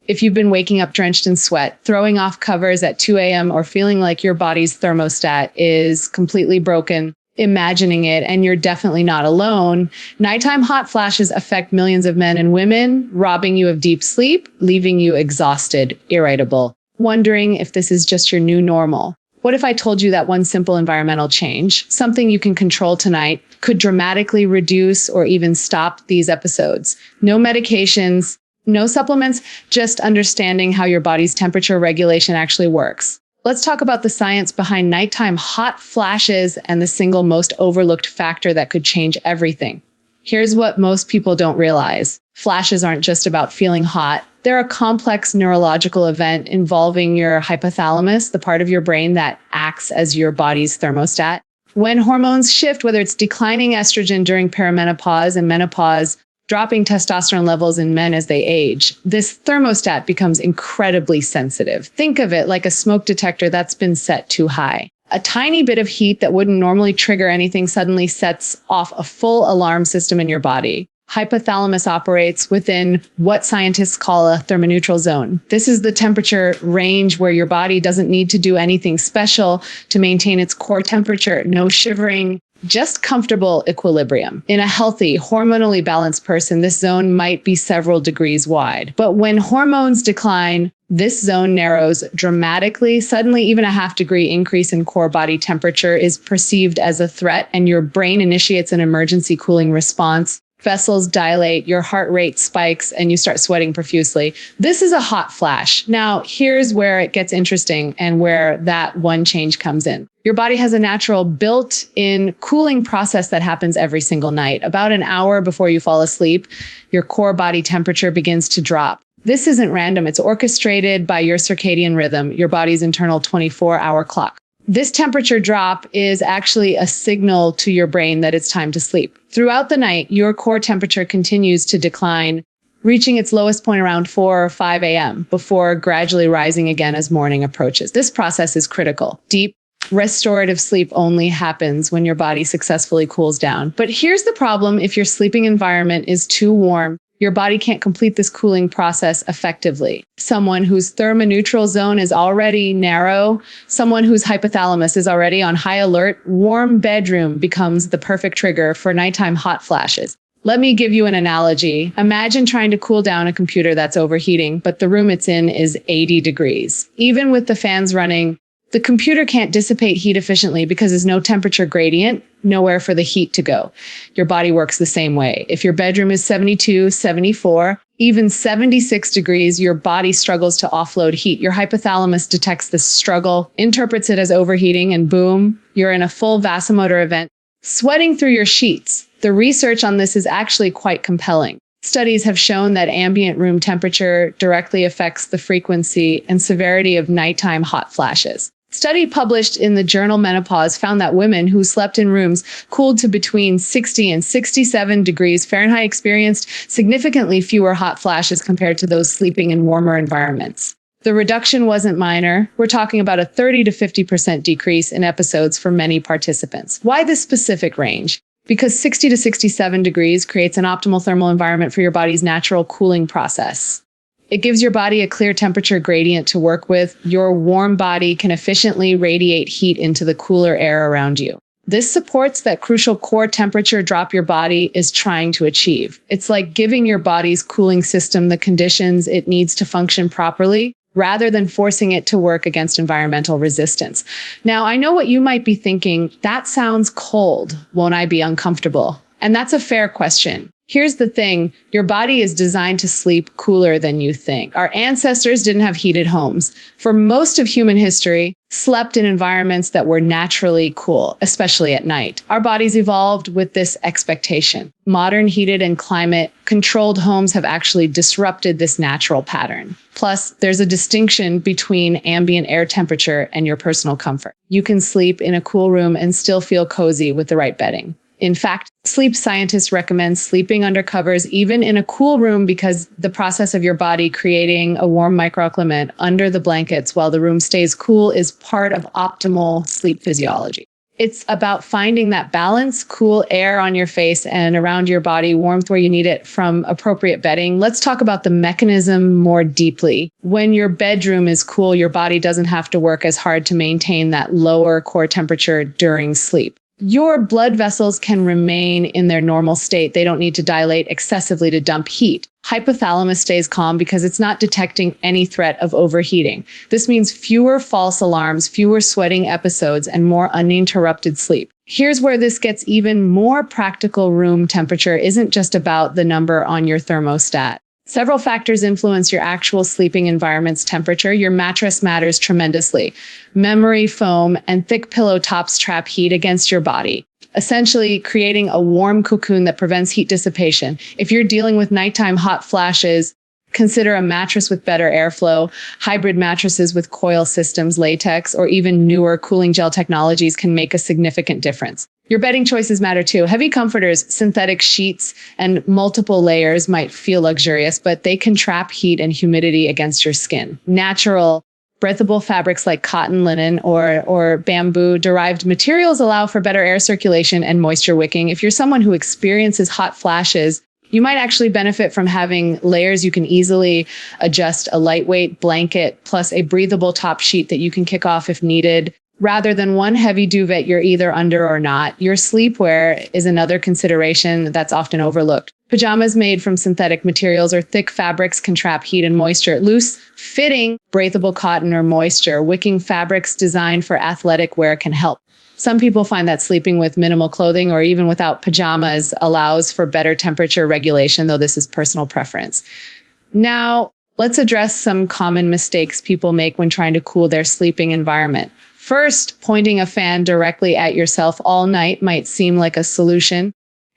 If you've been waking up drenched in sweat, throwing off covers at 2 a.m., or feeling like your body's thermostat is completely broken, imagining it, and you're definitely not alone, nighttime hot flashes affect millions of men and women, robbing you of deep sleep, leaving you exhausted, irritable, wondering if this is just your new normal. What if I told you that one simple environmental change, something you can control tonight, could dramatically reduce or even stop these episodes? No medications, no supplements, just understanding how your body's temperature regulation actually works. Let's talk about the science behind nighttime hot flashes and the single most overlooked factor that could change everything. Here's what most people don't realize. Flashes aren't just about feeling hot. They're a complex neurological event involving your hypothalamus, the part of your brain that acts as your body's thermostat. When hormones shift, whether it's declining estrogen during perimenopause and menopause, dropping testosterone levels in men as they age, this thermostat becomes incredibly sensitive. Think of it like a smoke detector that's been set too high. A tiny bit of heat that wouldn't normally trigger anything suddenly sets off a full alarm system in your body. Hypothalamus operates within what scientists call a thermoneutral zone. This is the temperature range where your body doesn't need to do anything special to maintain its core temperature. No shivering, just comfortable equilibrium. In a healthy, hormonally balanced person, this zone might be several degrees wide. But when hormones decline, this zone narrows dramatically. Suddenly, even a half-degree increase in core body temperature is perceived as a threat, and your brain initiates an emergency cooling response. Vessels dilate, your heart rate spikes, and you start sweating profusely. This is a hot flash. Now, here's where it gets interesting and where that one change comes in. Your body has a natural built-in cooling process that happens every single night. About an hour before you fall asleep, your core body temperature begins to drop. This isn't random. It's orchestrated by your circadian rhythm, your body's internal 24-hour clock. This temperature drop is actually a signal to your brain that it's time to sleep. Throughout the night, your core temperature continues to decline, reaching its lowest point around 4 or 5 a.m. before gradually rising again as morning approaches. This process is critical. Deep, restorative sleep only happens when your body successfully cools down. But here's the problem: if your sleeping environment is too warm, your body can't complete this cooling process effectively. Someone whose thermoneutral zone is already narrow, someone whose hypothalamus is already on high alert, warm bedroom becomes the perfect trigger for nighttime hot flashes. Let me give you an analogy. Imagine trying to cool down a computer that's overheating, but the room it's in is 80 degrees. Even with the fans running, the computer can't dissipate heat efficiently because there's no temperature gradient, nowhere for the heat to go. Your body works the same way. If your bedroom is 72, 74, even 76 degrees, your body struggles to offload heat. Your hypothalamus detects this struggle, interprets it as overheating, and boom, you're in a full vasomotor event, sweating through your sheets. The research on this is actually quite compelling. Studies have shown that ambient room temperature directly affects the frequency and severity of nighttime hot flashes. Study published in the journal Menopause found that women who slept in rooms cooled to between 60 and 67 degrees Fahrenheit experienced significantly fewer hot flashes compared to those sleeping in warmer environments. The reduction wasn't minor. We're talking about a 30 to 50% decrease in episodes for many participants. Why this specific range? Because 60 to 67 degrees creates an optimal thermal environment for your body's natural cooling process. It gives your body a clear temperature gradient to work with. Your warm body can efficiently radiate heat into the cooler air around you. This supports that crucial core temperature drop your body is trying to achieve. It's like giving your body's cooling system the conditions it needs to function properly, rather than forcing it to work against environmental resistance. Now, I know what you might be thinking. That sounds cold. Won't I be uncomfortable? And that's a fair question. Here's the thing, your body is designed to sleep cooler than you think. Our ancestors didn't have heated homes. For most of human history, slept in environments that were naturally cool, especially at night. Our bodies evolved with this expectation. Modern heated and climate-controlled homes have actually disrupted this natural pattern. Plus, there's a distinction between ambient air temperature and your personal comfort. You can sleep in a cool room and still feel cozy with the right bedding. In fact, sleep scientists recommend sleeping under covers even in a cool room because the process of your body creating a warm microclimate under the blankets while the room stays cool is part of optimal sleep physiology. It's about finding that balance, cool air on your face and around your body, warmth where you need it from appropriate bedding. Let's talk about the mechanism more deeply. When your bedroom is cool, your body doesn't have to work as hard to maintain that lower core temperature during sleep. Your blood vessels can remain in their normal state. They don't need to dilate excessively to dump heat. Hypothalamus stays calm because it's not detecting any threat of overheating. This means fewer false alarms, fewer sweating episodes, and more uninterrupted sleep. Here's where this gets even more practical. Room temperature isn't just about the number on your thermostat. Several factors influence your actual sleeping environment's temperature. Your mattress matters tremendously. Memory foam and thick pillow tops trap heat against your body, essentially creating a warm cocoon that prevents heat dissipation. If you're dealing with nighttime hot flashes, consider a mattress with better airflow. Hybrid mattresses with coil systems, latex, or even newer cooling gel technologies can make a significant difference. Your bedding choices matter too. Heavy comforters, synthetic sheets, and multiple layers might feel luxurious, but they can trap heat and humidity against your skin. Natural, breathable fabrics like cotton, linen, or bamboo-derived materials allow for better air circulation and moisture wicking. If you're someone who experiences hot flashes, you might actually benefit from having layers you can easily adjust, a lightweight blanket plus a breathable top sheet that you can kick off if needed, rather than one heavy duvet you're either under or not. Your sleepwear is another consideration that's often overlooked. Pajamas made from synthetic materials or thick fabrics can trap heat and moisture. Loose-fitting, breathable cotton or moisture-wicking fabrics designed for athletic wear can help. Some people find that sleeping with minimal clothing or even without pajamas allows for better temperature regulation, though this is personal preference. Now, let's address some common mistakes people make when trying to cool their sleeping environment. First, pointing a fan directly at yourself all night might seem like a solution.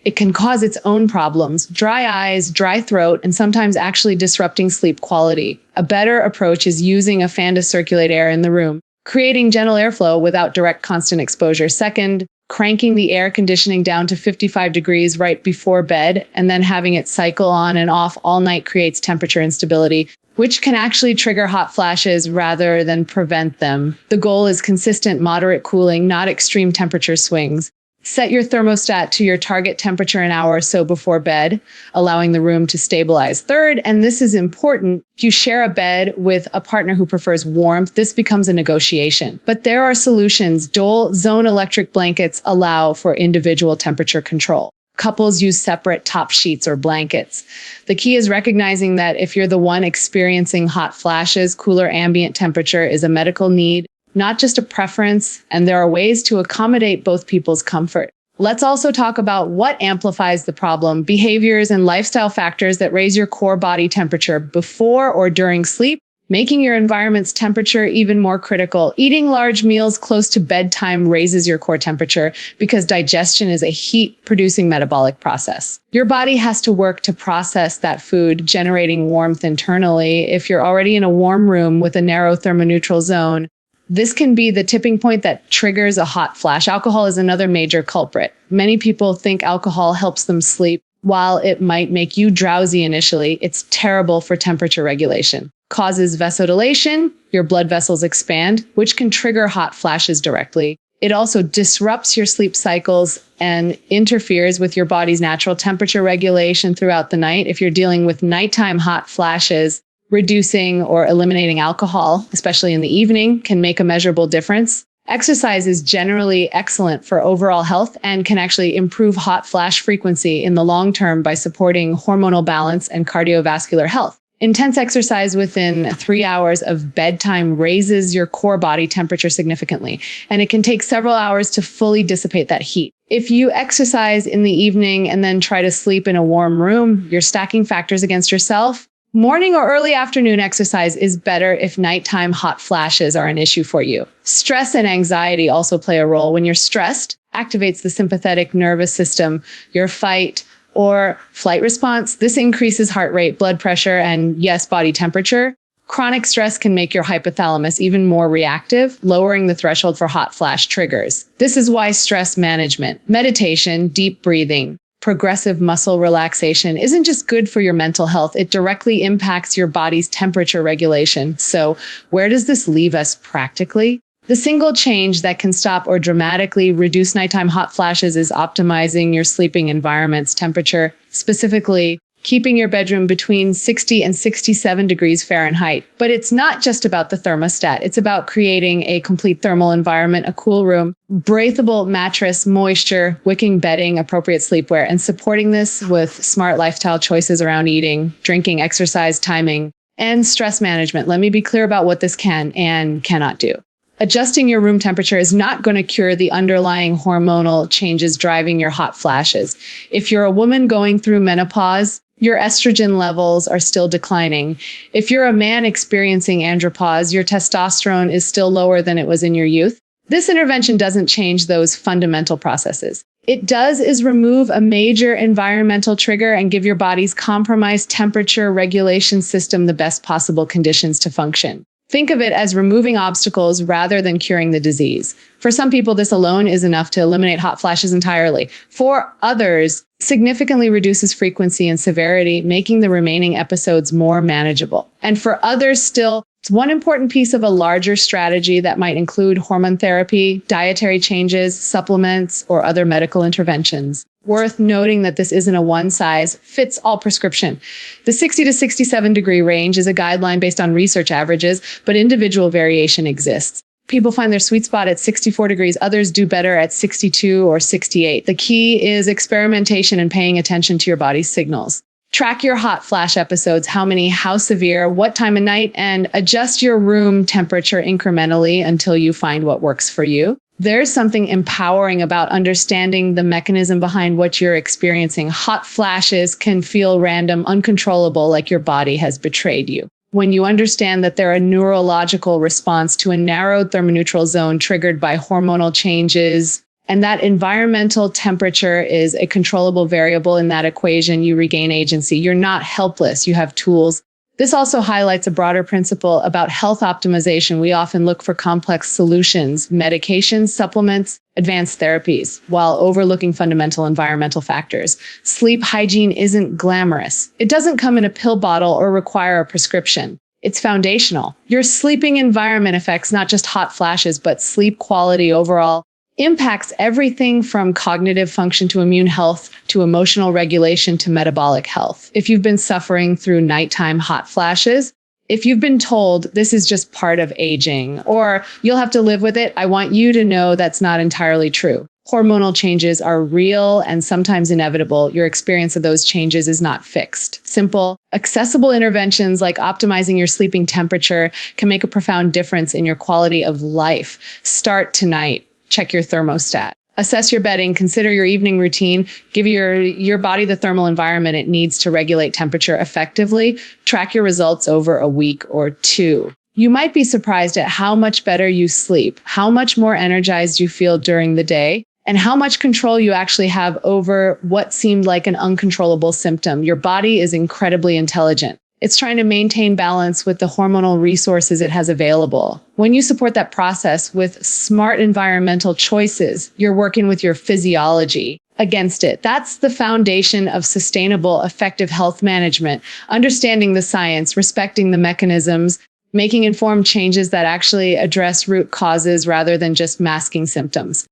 It can cause its own problems, dry eyes, dry throat, and sometimes actually disrupting sleep quality. A better approach is using a fan to circulate air in the room, creating gentle airflow without direct constant exposure. Second, cranking the air conditioning down to 55 degrees right before bed and then having it cycle on and off all night creates temperature instability, which can actually trigger hot flashes rather than prevent them. The goal is consistent, moderate cooling, not extreme temperature swings. Set your thermostat to your target temperature an hour or so before bed, allowing the room to stabilize. Third, and this is important, if you share a bed with a partner who prefers warmth, this becomes a negotiation. But there are solutions. Dual zone electric blankets allow for individual temperature control. Couples use separate top sheets or blankets. The key is recognizing that if you're the one experiencing hot flashes, cooler ambient temperature is a medical need, not just a preference, and there are ways to accommodate both people's comfort. Let's also talk about what amplifies the problem, behaviors and lifestyle factors that raise your core body temperature before or during sleep, making your environment's temperature even more critical. Eating large meals close to bedtime raises your core temperature because digestion is a heat-producing metabolic process. Your body has to work to process that food, generating warmth internally. If you're already in a warm room with a narrow thermoneutral zone, this can be the tipping point that triggers a hot flash. Alcohol is another major culprit. Many people think alcohol helps them sleep. While it might make you drowsy initially, it's terrible for temperature regulation. Causes vasodilation, your blood vessels expand, which can trigger hot flashes directly. It also disrupts your sleep cycles and interferes with your body's natural temperature regulation throughout the night. If you're dealing with nighttime hot flashes, reducing or eliminating alcohol, especially in the evening, can make a measurable difference. Exercise is generally excellent for overall health and can actually improve hot flash frequency in the long term by supporting hormonal balance and cardiovascular health. Intense exercise within 3 hours of bedtime raises your core body temperature significantly, and it can take several hours to fully dissipate that heat. If you exercise in the evening and then try to sleep in a warm room, you're stacking factors against yourself. Morning or early afternoon exercise is better if nighttime hot flashes are an issue for you. Stress and anxiety also play a role. When you're stressed, activates the sympathetic nervous system, your fight or flight response. This increases heart rate, blood pressure, and yes, body temperature. Chronic stress can make your hypothalamus even more reactive, lowering the threshold for hot flash triggers. This is why stress management, meditation, deep breathing, progressive muscle relaxation isn't just good for your mental health, it directly impacts your body's temperature regulation. So where does this leave us practically? The single change that can stop or dramatically reduce nighttime hot flashes is optimizing your sleeping environment's temperature, specifically keeping your bedroom between 60 and 67 degrees Fahrenheit. But it's not just about the thermostat. It's about creating a complete thermal environment, a cool room, breathable mattress, moisture, wicking bedding, appropriate sleepwear, and supporting this with smart lifestyle choices around eating, drinking, exercise, timing, and stress management. Let me be clear about what this can and cannot do. Adjusting your room temperature is not going to cure the underlying hormonal changes driving your hot flashes. If you're a woman going through menopause, your estrogen levels are still declining. If you're a man experiencing andropause, your testosterone is still lower than it was in your youth. This intervention doesn't change those fundamental processes. It does is remove a major environmental trigger and give your body's compromised temperature regulation system the best possible conditions to function. Think of it as removing obstacles rather than curing the disease. For some people, this alone is enough to eliminate hot flashes entirely. For others, significantly reduces frequency and severity, making the remaining episodes more manageable. And for others still, it's one important piece of a larger strategy that might include hormone therapy, dietary changes, supplements, or other medical interventions. Worth noting that this isn't a one-size-fits-all prescription. The 60 to 67 degree range is a guideline based on research averages, but individual variation exists. People find their sweet spot at 64 degrees, others do better at 62 or 68. The key is experimentation and paying attention to your body's signals. Track your hot flash episodes, how many, how severe, what time of night, and adjust your room temperature incrementally until you find what works for you. There's something empowering about understanding the mechanism behind what you're experiencing. Hot flashes can feel random, uncontrollable, like your body has betrayed you. When you understand that they're a neurological response to a narrowed thermoneutral zone triggered by hormonal changes, and that environmental temperature is a controllable variable in that equation, you regain agency. You're not helpless. You have tools. This also highlights a broader principle about health optimization. We often look for complex solutions, medications, supplements, advanced therapies, while overlooking fundamental environmental factors. Sleep hygiene isn't glamorous. It doesn't come in a pill bottle or require a prescription. It's foundational. Your sleeping environment affects not just hot flashes, but sleep quality overall. Impacts everything from cognitive function to immune health to emotional regulation to metabolic health. If you've been suffering through nighttime hot flashes, if you've been told this is just part of aging or you'll have to live with it, I want you to know that's not entirely true. Hormonal changes are real and sometimes inevitable. Your experience of those changes is not fixed. Simple, accessible interventions like optimizing your sleeping temperature can make a profound difference in your quality of life. Start tonight. Check your thermostat. Assess your bedding, consider your evening routine, give your body the thermal environment it needs to regulate temperature effectively. Track your results over a week or two. You might be surprised at how much better you sleep, how much more energized you feel during the day, and how much control you actually have over what seemed like an uncontrollable symptom. Your body is incredibly intelligent. It's trying to maintain balance with the hormonal resources it has available. When you support that process with smart environmental choices, you're working with your physiology against it. That's the foundation of sustainable, effective health management. Understanding the science, respecting the mechanisms, making informed changes that actually address root causes rather than just masking symptoms.